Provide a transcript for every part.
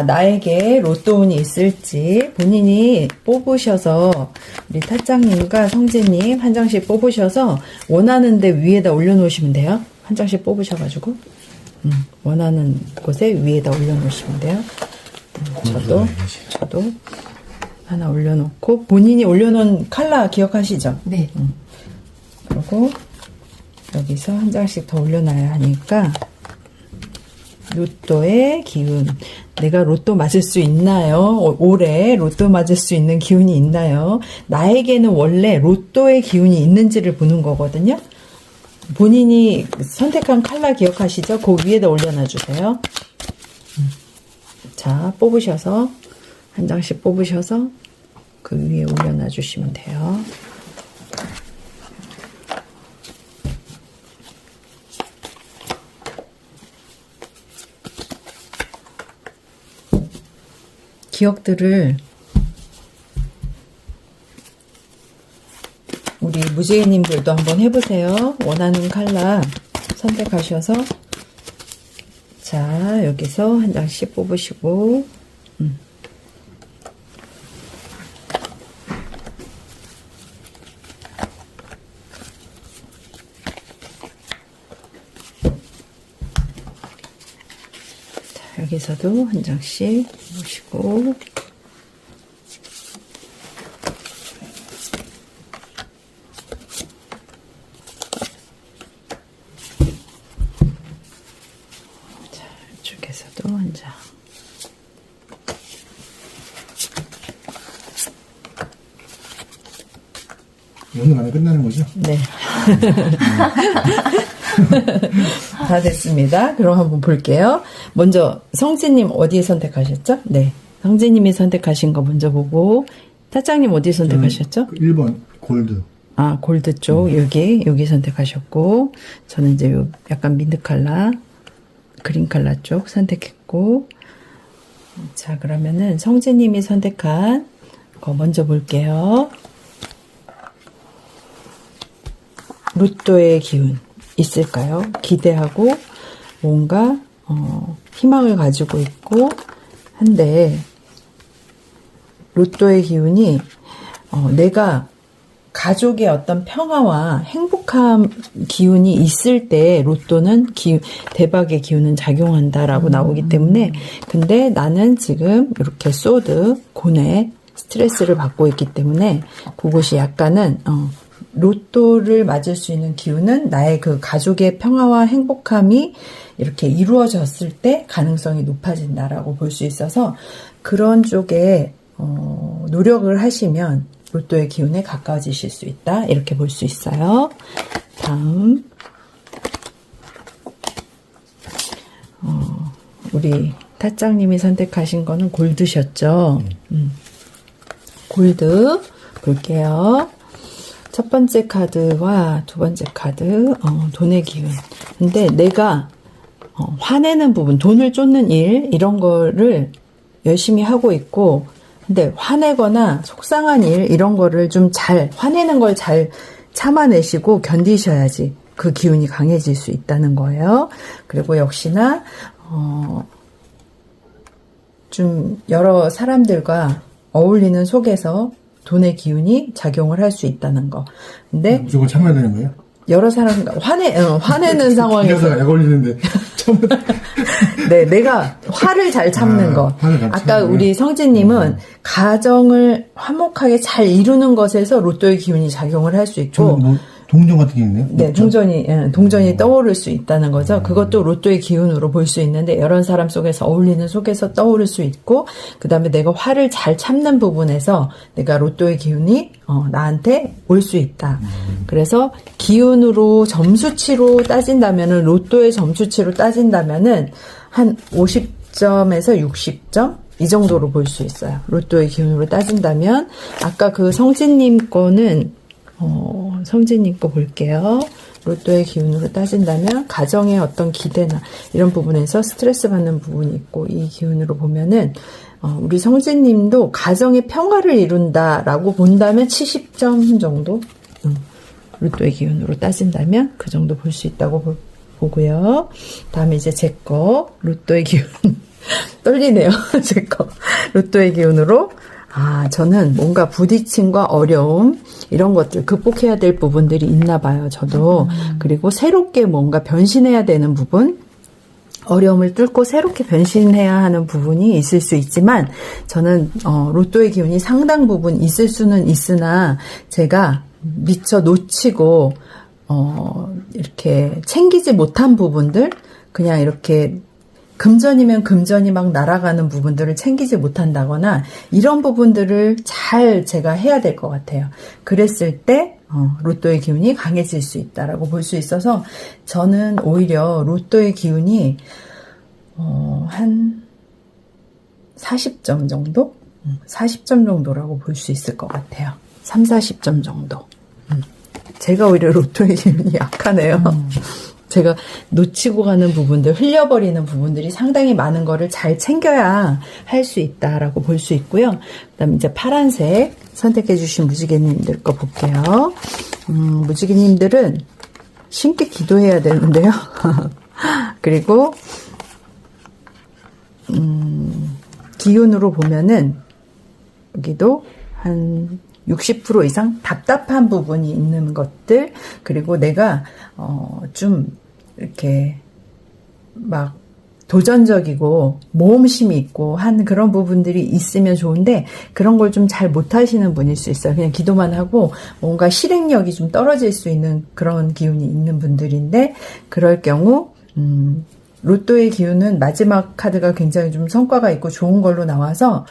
자, 나에게 로또 운이 있을지 본인이 뽑으셔서 우리 타짱님과 성재님 한 장씩 뽑으셔서 원하는 데 위에다 올려놓으시면 돼요. 한 장씩 뽑으셔가지고 원하는 곳에 위에다 올려놓으시면 돼요. 저도 하나 올려놓고 본인이 올려놓은 컬러 기억하시죠? 네. 그리고 여기서 한 장씩 더 올려놔야 하니까 로또의 기운. 내가 로또 맞을 수 있나요? 올해 로또 맞을 수 있는 기운이 있나요? 나에게는 원래 로또의 기운이 있는지를 보는 거거든요. 본인이 선택한 컬러 기억하시죠? 그 위에다 올려놔 주세요. 자, 뽑으셔서 한 장씩 뽑으셔서 그 위에 올려놔 주시면 돼요. 기억들을 우리 무지개님들도 한번 해보세요. 원하는 컬러 선택하셔서 자, 여기서 한 장씩 뽑으시고 자, 여기서도 한 장씩 보시고 자, 이쪽에서도 한 장. 오늘 안에 끝나는 거죠? 네. 다 됐습니다. 그럼 한번 볼게요. 먼저 성재님 어디에 선택하셨죠? 네. 성재님이 선택하신 거 먼저 보고 타짱님 어디 선택하셨죠? 1번 골드. 아, 골드 쪽 여기 선택하셨고 저는 이제 요 약간 민트 컬러 그린 컬러 쪽 선택했고 자, 그러면은 성재님이 선택한 거 먼저 볼게요. 로또의 기운 있을까요? 기대하고 뭔가 희망을 가지고 있고 한데 로또의 기운이 내가 가족의 어떤 평화와 행복한 기운이 있을 때 로또는 대박의 기운은 작용한다라고 나오기 때문에 근데 나는 지금 이렇게 소드, 고뇌, 스트레스를 받고 있기 때문에 그것이 약간은 로또를 맞을 수 있는 기운은 나의 그 가족의 평화와 행복함이 이렇게 이루어졌을 때 가능성이 높아진다라고 볼 수 있어서 그런 쪽에 노력을 하시면 로또의 기운에 가까워지실 수 있다 이렇게 볼 수 있어요. 다음 우리 타짱님이 선택하신 거는 골드셨죠? 골드 볼게요. 첫 번째 카드와 두 번째 카드, 돈의 기운. 근데 내가 화내는 부분, 돈을 쫓는 일, 이런 거를 열심히 하고 있고, 근데 화내거나 속상한 일, 이런 거를 좀 화내는 걸 잘 참아내시고 견디셔야지 그 기운이 강해질 수 있다는 거예요. 그리고 역시나, 좀 여러 사람들과 어울리는 속에서 돈의 기운이 작용을 할 수 있다는 거. 근데 무조건 참아야 되는 거예요? 여러 사람 화내는 상황에서 약 걸리는데 네, 내가 화를 잘 참는 거. 아까 우리 성진님은 가정을 화목하게 잘 이루는 것에서 로또의 기운이 작용을 할 수 있고 뭐 동전 같은 게 있네요? 네, 동전이 떠오를 수 있다는 거죠. 그것도 로또의 기운으로 볼 수 있는데 여러 사람 속에서 어울리는 속에서 떠오를 수 있고 그 다음에 내가 화를 잘 참는 부분에서 내가 로또의 기운이 나한테 올 수 있다. 그래서 기운으로 점수치로 따진다면은 로또의 점수치로 따진다면은 한 50점에서 60점 이 정도로 볼 수 있어요. 로또의 기운으로 따진다면 아까 그 성진님 거는 성진님 거 볼게요. 로또의 기운으로 따진다면 가정의 어떤 기대나 이런 부분에서 스트레스 받는 부분이 있고 이 기운으로 보면은 우리 성진님도 가정의 평화를 이룬다라고 본다면 70점 정도 로또의 기운으로 따진다면 그 정도 볼 수 있다고 보고요. 다음에 이제 제 거 로또의 기운 떨리네요. 제 거. 로또의 기운으로. 저는 뭔가 부딪힘과 어려움, 이런 것들 극복해야 될 부분들이 있나 봐요, 저도. 그리고 새롭게 뭔가 변신해야 되는 부분, 어려움을 뚫고 새롭게 변신해야 하는 부분이 있을 수 있지만, 저는, 로또의 기운이 상당 부분 있을 수는 있으나, 제가 미처 놓치고, 이렇게 챙기지 못한 부분들, 그냥 이렇게 금전이면 금전이 막 날아가는 부분들을 챙기지 못한다거나 이런 부분들을 잘 제가 해야 될 것 같아요. 그랬을 때 로또의 기운이 강해질 수 있다라고 볼 수 있어서 저는 오히려 로또의 기운이 한 40점 정도? 40점 정도라고 볼 수 있을 것 같아요. 3, 40점 정도. 제가 오히려 로또의 기운이 약하네요. 제가 놓치고 가는 부분들, 흘려버리는 부분들이 상당히 많은 거를 잘 챙겨야 할 수 있다라고 볼 수 있고요. 그다음에 이제 파란색 선택해 주신 무지개님들 거 볼게요. 무지개님들은 신께 기도해야 되는데요. 그리고 기운으로 보면은 여기도 한 60% 이상 답답한 부분이 있는 것들, 그리고 내가 좀 이렇게 막 도전적이고 모험심이 있고 한 그런 부분들이 있으면 좋은데 그런 걸 좀 잘 못하시는 분일 수 있어요. 그냥 기도만 하고 뭔가 실행력이 좀 떨어질 수 있는 그런 기운이 있는 분들인데, 그럴 경우 로또의 기운은 마지막 카드가 굉장히 좀 성과가 있고 좋은 걸로 나와서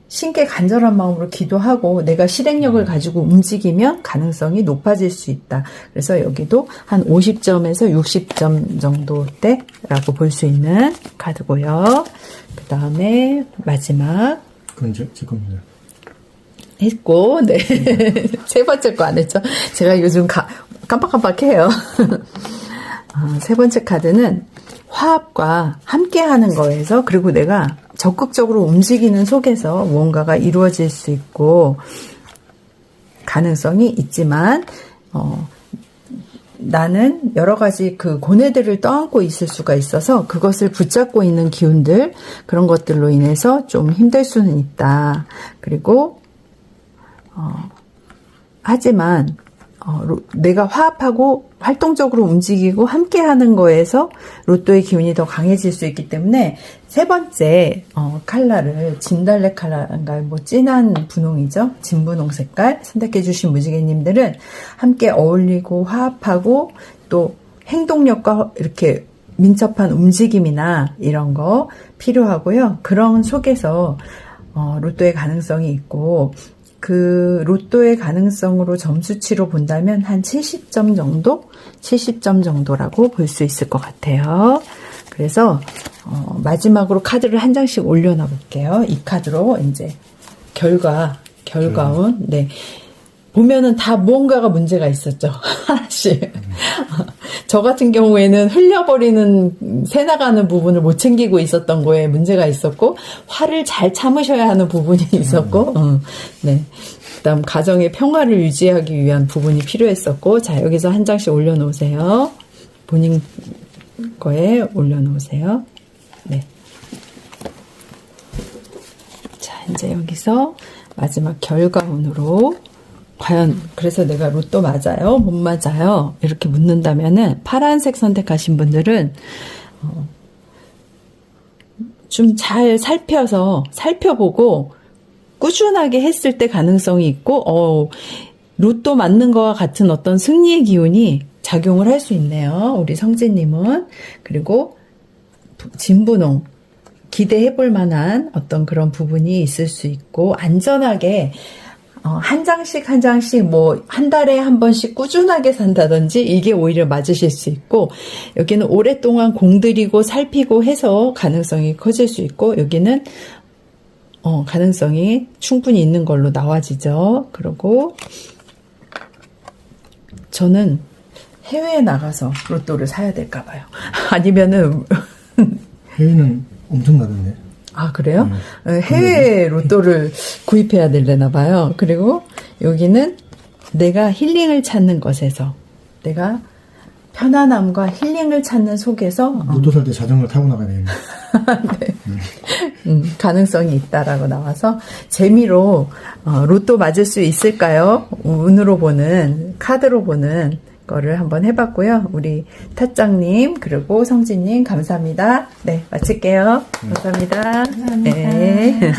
신께 간절한 마음으로 기도하고 내가 실행력을 가지고 움직이면 가능성이 높아질 수 있다. 그래서 여기도 한 50점에서 60점 정도대라고 볼 수 있는 카드고요. 그 다음에 마지막 그건 제 겁니다. 했고, 네. 세 번째 거 안 했죠. 제가 요즘 깜빡깜빡해요. 세 번째 카드는 화합과 함께하는 거에서, 그리고 내가 적극적으로 움직이는 속에서 무언가가 이루어질 수 있고 가능성이 있지만 나는 여러 가지 그 고뇌들을 떠안고 있을 수가 있어서 그것을 붙잡고 있는 기운들, 그런 것들로 인해서 좀 힘들 수는 있다. 그리고 하지만 내가 화합하고 활동적으로 움직이고 함께하는 거에서 로또의 기운이 더 강해질 수 있기 때문에 세 번째 컬러를 진달래 컬러인가요? 뭐 진한 분홍이죠. 진분홍 색깔 선택해 주신 무지개님들은 함께 어울리고 화합하고 또 행동력과 이렇게 민첩한 움직임이나 이런 거 필요하고요. 그런 속에서 로또의 가능성이 있고, 그 로또의 가능성으로 점수치로 본다면 한 70점 정도? 70점 정도라고 볼 수 있을 것 같아요. 그래서 마지막으로 카드를 한 장씩 올려놔 볼게요. 이 카드로 이제 결과운, 네. 보면은 다 무언가가 문제가 있었죠. 하나씩. 저 같은 경우에는 흘려버리는, 새나가는 부분을 못 챙기고 있었던 거에 문제가 있었고, 화를 잘 참으셔야 하는 부분이 있었고, 네. 그 다음, 가정의 평화를 유지하기 위한 부분이 필요했었고, 자, 여기서 한 장씩 올려놓으세요. 본인 거에 올려놓으세요. 네. 자, 이제 여기서 마지막 결과운으로, 과연 그래서 내가 로또 맞아요? 못 맞아요? 이렇게 묻는다면은 파란색 선택하신 분들은 좀 잘 살펴보고 꾸준하게 했을 때 가능성이 있고 로또 맞는 거와 같은 어떤 승리의 기운이 작용을 할 수 있네요. 우리 성진님은. 그리고 진분홍 기대해 볼 만한 어떤 그런 부분이 있을 수 있고, 안전하게 한 장씩 뭐 한 달에 한 번씩 꾸준하게 산다든지 이게 오히려 맞으실 수 있고, 여기는 오랫동안 공들이고 살피고 해서 가능성이 커질 수 있고, 여기는 가능성이 충분히 있는 걸로 나와지죠. 그리고 저는 해외에 나가서 로또를 사야 될까 봐요. 아니면은 해외는 엄청나던데. 아, 그래요? 해외 로또를 구입해야 되려나 봐요. 그리고 여기는 내가 힐링을 찾는 것에서, 내가 편안함과 힐링을 찾는 속에서 로또 살 때 자전거 타고 나가야 되겠네. 가능성이 있다라고 나와서 재미로 로또 맞을 수 있을까요? 운으로 보는 카드로 보는 거를 한번 해봤고요. 우리 타짱님 그리고 성진님 감사합니다. 네, 마칠게요. 감사합니다. 감사합니다. 네.